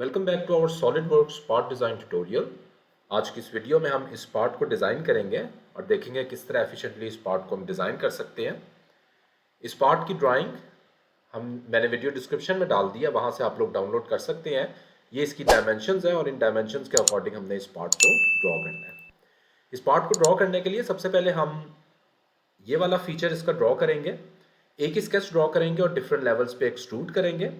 Welcome back to our SolidWorks part design tutorial. आज की इस वीडियो में हम इस पार्ट को डिज़ाइन करेंगे और देखेंगे किस तरह एफिशिएंटली इस पार्ट को हम डिज़ाइन कर सकते हैं। इस पार्ट की ड्राइंग मैंने वीडियो डिस्क्रिप्शन में डाल दिया, वहाँ से आप लोग डाउनलोड कर सकते हैं। ये इसकी डायमेंशंस हैं और इन डायमेंशंस के अकॉर्डिंग हमने इस पार्ट को ड्रॉ करना है। इस पार्ट को ड्रॉ करने के लिए सबसे पहले हम ये वाला फीचर इसका ड्रॉ करेंगे, एक ही स्केच ड्रॉ करेंगे और डिफरेंट लेवल्स पे एक्सट्रूड करेंगे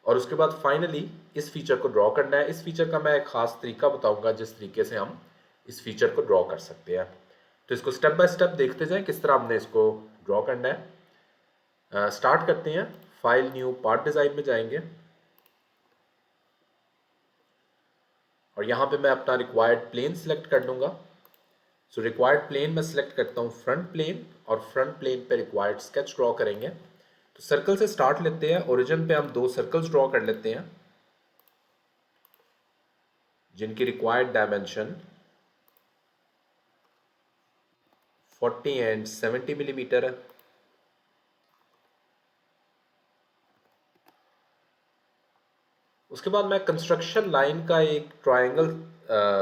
और उसके बाद फाइनली इस फीचर को ड्रॉ करना है। इस फीचर का मैं एक खास तरीका बताऊंगा जिस तरीके से हम इस फीचर को ड्रॉ कर सकते हैं। तो इसको स्टेप बाय स्टेप देखते जाएं किस तरह हमने इसको ड्रॉ करना है। स्टार्ट करते हैं। फाइल, न्यू, पार्ट डिज़ाइन में जाएंगे और यहाँ पे मैं अपना रिक्वायर्ड प्लेन सिलेक्ट कर लूँगा। सो रिक्वायर्ड प्लेन में सिलेक्ट करता हूँ फ्रंट प्लेन और फ्रंट प्लेन पे रिक्वायर्ड स्केच ड्रॉ करेंगे। तो सर्कल से स्टार्ट लेते हैं। ओरिजिन पे हम 2 सर्कल्स ड्रॉ कर लेते हैं जिनकी रिक्वायर्ड डायमेंशन 40 एंड 70 मिलीमीटर है। उसके बाद मैं कंस्ट्रक्शन लाइन का एक ट्रायंगल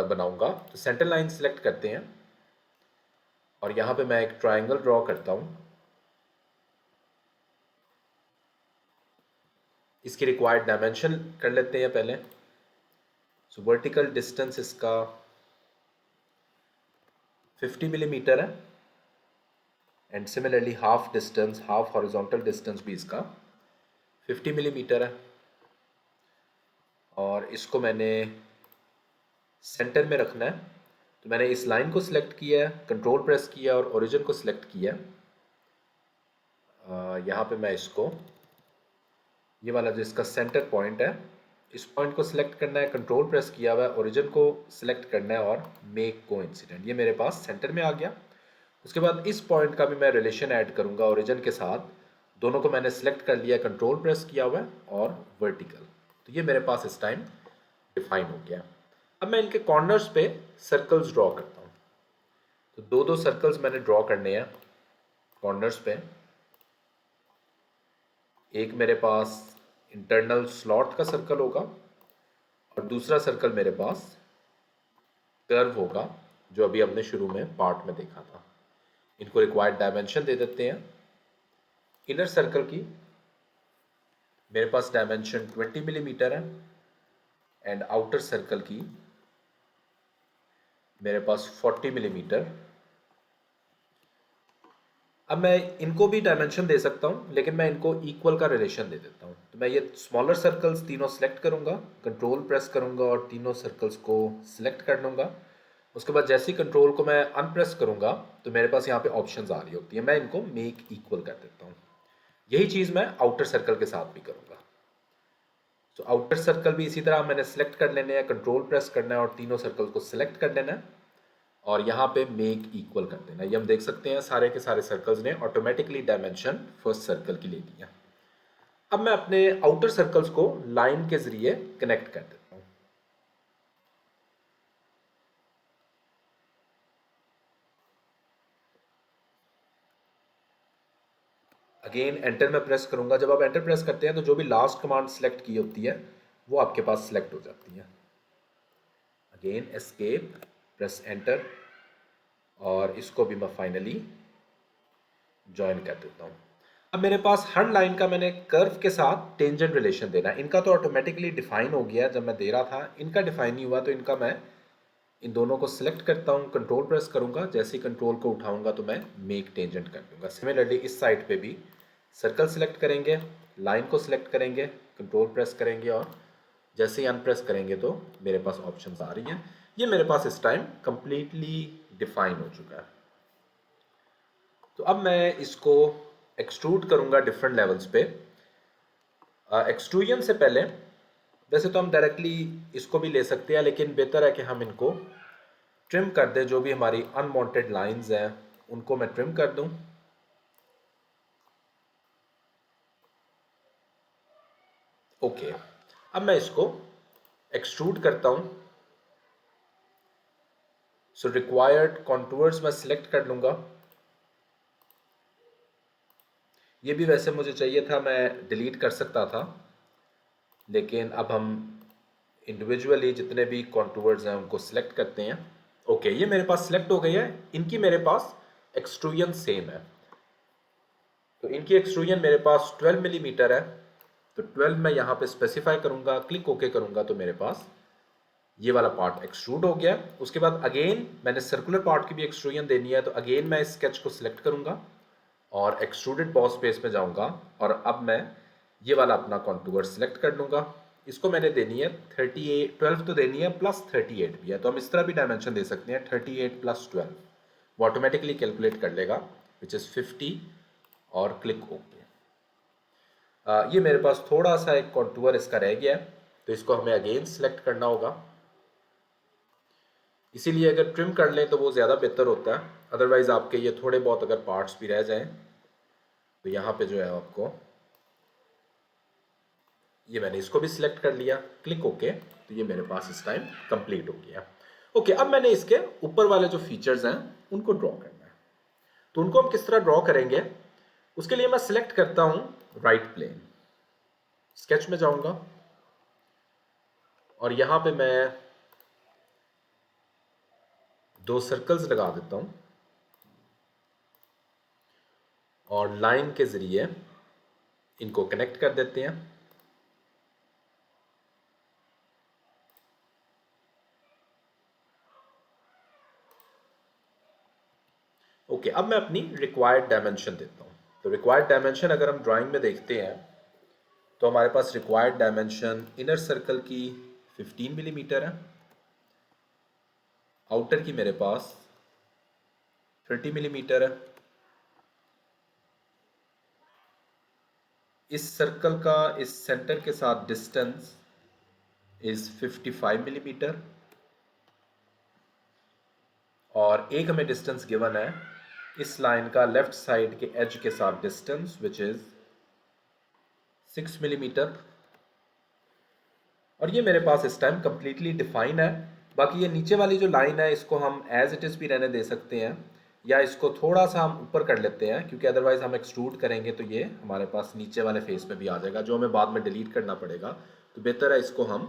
बनाऊंगा। तो सेंटर लाइन सिलेक्ट करते हैं और यहाँ पे मैं एक ट्रायंगल ड्रॉ करता हूँ। इसकी रिक्वायर्ड डायमेंशन कर लेते हैं पहले। सो वर्टिकल डिस्टेंस इसका 50 मिलीमीटर है and similarly half distance, half horizontal distance भी इसका 50 मिलीमीटर है। और इसको मैंने सेंटर में रखना है। तो मैंने इस लाइन को सिलेक्ट किया है, कंट्रोल प्रेस किया और ओरिजिन को सिलेक्ट किया। यहाँ पे मैं इसको, ये वाला जो इसका सेंटर पॉइंट है, इस पॉइंट को सिलेक्ट करना है, कंट्रोल प्रेस किया हुआ है, ओरिजिन को सिलेक्ट करना है और मेक कोइंसिडेंट। ये मेरे पास सेंटर में आ गया। उसके बाद इस पॉइंट का भी मैं रिलेशन ऐड करूँगा ओरिजिन के साथ। दोनों को मैंने सिलेक्ट कर लिया, कंट्रोल प्रेस किया हुआ है और वर्टिकल। तो ये मेरे पास इस टाइम डिफाइन हो गया। अब मैं इनके कॉर्नर्स पे सर्कल्स ड्रॉ करता हूँ। तो 2-2 सर्कल्स मैंने ड्रॉ करने हैं कॉर्नर्स पे। एक मेरे पास इंटरनल स्लॉट का सर्कल होगा और दूसरा सर्कल मेरे पास कर्व होगा जो अभी हमने शुरू में पार्ट में देखा था। इनको रिक्वायर्ड डायमेंशन दे देते हैं। इनर सर्कल की मेरे पास डायमेंशन 20 मिलीमीटर है एंड आउटर सर्कल की मेरे पास 40 मिलीमीटर। अब मैं इनको भी डायमेंशन दे सकता हूँ लेकिन मैं इनको इक्वल का रिलेशन दे देता हूँ। तो मैं ये स्मॉलर सर्कल्स तीनों सेलेक्ट करूँगा, कंट्रोल प्रेस करूँगा और तीनों सर्कल्स को सिलेक्ट कर लूँगा। उसके बाद जैसे ही कंट्रोल को मैं अनप्रेस करूँगा तो मेरे पास यहाँ पे ऑप्शंस आ रही होती है। मैं इनको मेक इक्वल कर देता हूँ। यही चीज़ मैं आउटर सर्कल के साथ भी करूँगा। तो आउटर सर्कल भी इसी तरह मैंने सेलेक्ट कर लेने हैं, कंट्रोल प्रेस करना है और तीनों सर्कल को सिलेक्ट कर लेना है और यहाँ पे मेक इक्वल कर देना। ये हम देख सकते हैं सारे के सारे सर्कल्स ने ऑटोमेटिकली डायमेंशन फर्स्ट सर्कल की ले लिया। अब मैं अपने आउटर सर्कल्स को लाइन के जरिए कनेक्ट कर देता हूँ। अगेन एंटर में प्रेस करूंगा। जब आप एंटर प्रेस करते हैं तो जो भी लास्ट कमांड सेलेक्ट की होती है वो आपके पास सेलेक्ट हो जाती है। अगेन एस्केप, प्रेस एंटर और इसको भी मैं फाइनली ज्वाइन कर देता हूँ। अब मेरे पास हर लाइन का मैंने कर्व के साथ टेंजेंट रिलेशन देना है। इनका तो ऑटोमेटिकली डिफाइन हो गया जब मैं दे रहा था, इनका डिफाइन नहीं हुआ। तो इनका मैं इन दोनों को सिलेक्ट करता हूँ, कंट्रोल प्रेस करूँगा, जैसे ही कंट्रोल को उठाऊंगा तो मैं मेक टेंजेंट कर दूंगा। सिमिलरली इस साइड पे भी सर्कल सिलेक्ट करेंगे, लाइन को सिलेक्ट करेंगे, कंट्रोल प्रेस करेंगे और जैसे ही अनप्रेस करेंगे तो मेरे पास ऑप्शंस आ रही हैं। ये मेरे पास इस टाइम कंप्लीटली डिफाइन हो चुका है। तो अब मैं इसको एक्सट्रूड करूंगा डिफरेंट लेवल्स पे। एक्सट्रूजन से पहले वैसे तो हम डायरेक्टली इसको भी ले सकते हैं लेकिन बेहतर है कि हम इनको ट्रिम कर दें। जो भी हमारी अनवांटेड लाइंस हैं उनको मैं ट्रिम कर दूं। ओके, अब मैं इसको एक्सट्रूड करता हूं। सो रिक्वायर्ड कॉन्टूर्स मैं सिलेक्ट कर लूंगा। ये भी वैसे मुझे चाहिए था, मैं डिलीट कर सकता था लेकिन अब हम इंडिविजुअली जितने भी कॉन्टूर्स हैं उनको सिलेक्ट करते हैं। ओके, ये मेरे पास सिलेक्ट हो गई है। इनकी मेरे पास एक्सट्रूजन सेम है, तो इनकी एक्सट्रूजन मेरे पास 12 मिलीमीटर है, तो 12 मैं यहाँ पे स्पेसिफाई करूँगा, क्लिक ओके करूँगा तो मेरे पास ये वाला पार्ट एक्सट्रूड हो गया। उसके बाद अगेन मैंने सर्कुलर पार्ट की भी एक्सट्रूजन देनी है, तो अगेन मैं इस स्केच को सिलेक्ट करूँगा और एक्सट्रूडेड बॉस स्पेस में जाऊँगा और अब मैं ये वाला अपना कॉन्टूर सिलेक्ट कर लूँगा। इसको मैंने देनी है 38, 12 तो देनी है प्लस 38 भी है, तो हम इस तरह भी डायमेंशन दे सकते हैं 38 प्लस 12, वो ऑटोमेटिकली कैलकुलेट कर लेगा विच इज़ 50 और क्लिक ओके। ये मेरे पास थोड़ा सा एक कॉन्टूर इसका रह गया है, तो इसको हमें अगेन सिलेक्ट करना होगा। इसीलिए अगर ट्रिम कर लें तो वो ज़्यादा बेहतर होता है, अदरवाइज़ आपके ये थोड़े बहुत अगर पार्ट्स भी रह जाएं तो यहाँ पे जो है आपको, ये मैंने इसको भी सिलेक्ट कर लिया, क्लिक ओके, तो ये मेरे पास इस टाइम कंप्लीट हो गया। ओके, अब मैंने इसके ऊपर वाले जो फीचर्स हैं उनको ड्रॉ करना है, तो उनको हम किस तरह ड्रॉ करेंगे, उसके लिए मैं सिलेक्ट करता हूँ राइट प्लेन, स्केच में जाऊँगा और यहाँ पे मैं 2 सर्कल्स लगा देता हूँ और लाइन के ज़रिए इनको कनेक्ट कर देते हैं। ओके, अब मैं अपनी रिक्वायर्ड डायमेंशन देता हूँ। तो रिक्वायर्ड डायमेंशन अगर हम ड्राइंग में देखते हैं तो हमारे पास रिक्वायर्ड डायमेंशन इनर सर्कल की 15 मिलीमीटर है, आउटर की मेरे पास 30 मिलीमीटर है, इस सर्कल का इस सेंटर के साथ डिस्टेंस इज 55 मिलीमीटर और एक हमें डिस्टेंस गिवन है इस लाइन का लेफ्ट साइड के एज के साथ डिस्टेंस विच इज 6 मिलीमीटर, और ये मेरे पास इस टाइम कंप्लीटली डिफाइन है। बाकी ये नीचे वाली जो लाइन है इसको हम एज इट इज़ भी रहने दे सकते हैं या इसको थोड़ा सा हम ऊपर कर लेते हैं, क्योंकि अदरवाइज हम एक्सट्रूड करेंगे तो ये हमारे पास नीचे वाले फेस में भी आ जाएगा जो हमें बाद में डिलीट करना पड़ेगा, तो बेहतर है इसको हम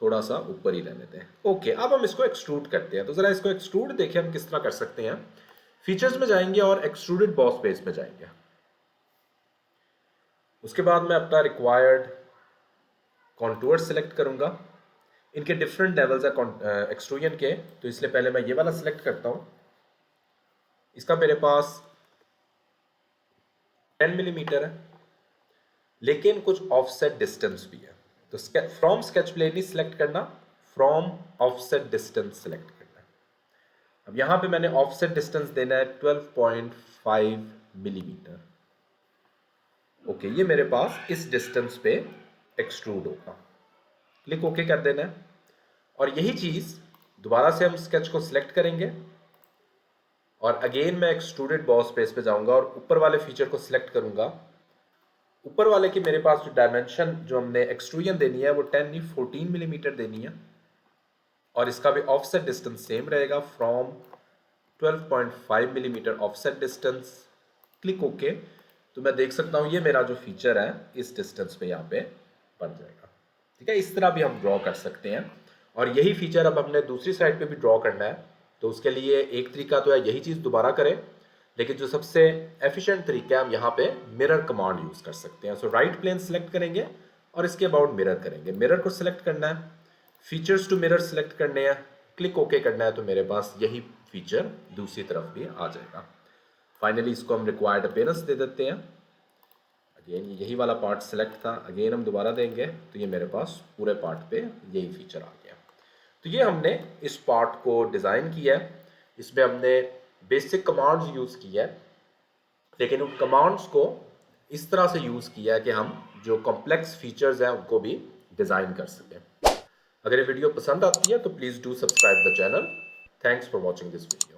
थोड़ा सा ऊपर ही रहने दें। ओके, अब हम इसको एक्सट्रूड करते हैं, तो ज़रा इसको एक्सट्रूड देखें हम किस तरह कर सकते हैं। फीचर्स में जाएंगे और एक्सट्रूडेड बॉस बेस में जाएंगे, उसके बाद मैं अपना रिक्वायर्ड कॉन्टूर सेलेक्ट करूंगा। इनके डिफरेंट लेवल्स है एक्सट्रूजन के, तो इसलिए पहले मैं ये वाला सेलेक्ट करता हूं। इसका मेरे पास 10 मिलीमीटर है, लेकिन कुछ ऑफसेट डिस्टेंस भी है, तो फ्रॉम स्केच प्लेन ही सिलेक्ट करना, फ्रॉम ऑफसेट डिस्टेंस सेलेक्ट करना। अब यहां पे मैंने ऑफसेट डिस्टेंस देना है 12.5 मिलीमीटर। ओके, ये मेरे पास इस डिस्टेंस पे एक्सट्रूड होगा, क्लिक ओके कर देना है। और यही चीज़ दोबारा से हम स्केच को सिलेक्ट करेंगे और अगेन मैं एक्सट्रूडेड बॉस स्पेस पे जाऊंगा और ऊपर वाले फीचर को सिलेक्ट करूंगा। ऊपर वाले की मेरे पास जो डायमेंशन जो हमने एक्सट्रूजन देनी है वो 10 नहीं 14 मिलीमीटर देनी है, और इसका भी ऑफसेट डिस्टेंस सेम रहेगा, from 12.5 millimetre offset distance, click okay. तो मैं देख सकता हूँ ये मेरा जो फीचर है इस डिस्टेंस पे यहाँ पे बन जाएगा। ठीक है, इस तरह भी हम ड्रॉ कर सकते हैं, और यही फीचर अब हमने दूसरी साइड पे भी ड्रॉ करना है। तो उसके लिए एक तरीका तो है यही चीज़ दोबारा करें, लेकिन जो सबसे एफिशिएंट तरीका है हम यहाँ पे मिरर कमांड यूज़ कर सकते हैं। सो राइट प्लेन सेलेक्ट करेंगे और इसके अबाउट मिरर करेंगे, मिरर को सिलेक्ट करना है, फीचर्स टू मिरर सेलेक्ट करने हैं, क्लिक ओके करना है, तो मेरे पास यही फीचर दूसरी तरफ भी आ जाएगा। फाइनली इसको हम रिक्वायर्ड अपीयरेंस दे देते हैं। अगेन यही वाला पार्ट सेलेक्ट था, अगेन हम दोबारा देंगे तो ये मेरे पास पूरे पार्ट पे यही फीचर आ गया। तो ये हमने इस पार्ट को डिज़ाइन किया है, इसमें हमने बेसिक कमांड्स यूज़ किया है, लेकिन उन कमांड्स को इस तरह से यूज़ किया है कि हम जो कॉम्प्लेक्स फीचर्स हैं उनको भी डिज़ाइन कर सकें। अगर ये वीडियो पसंद आती है तो please do subscribe the channel. Thanks for watching this video.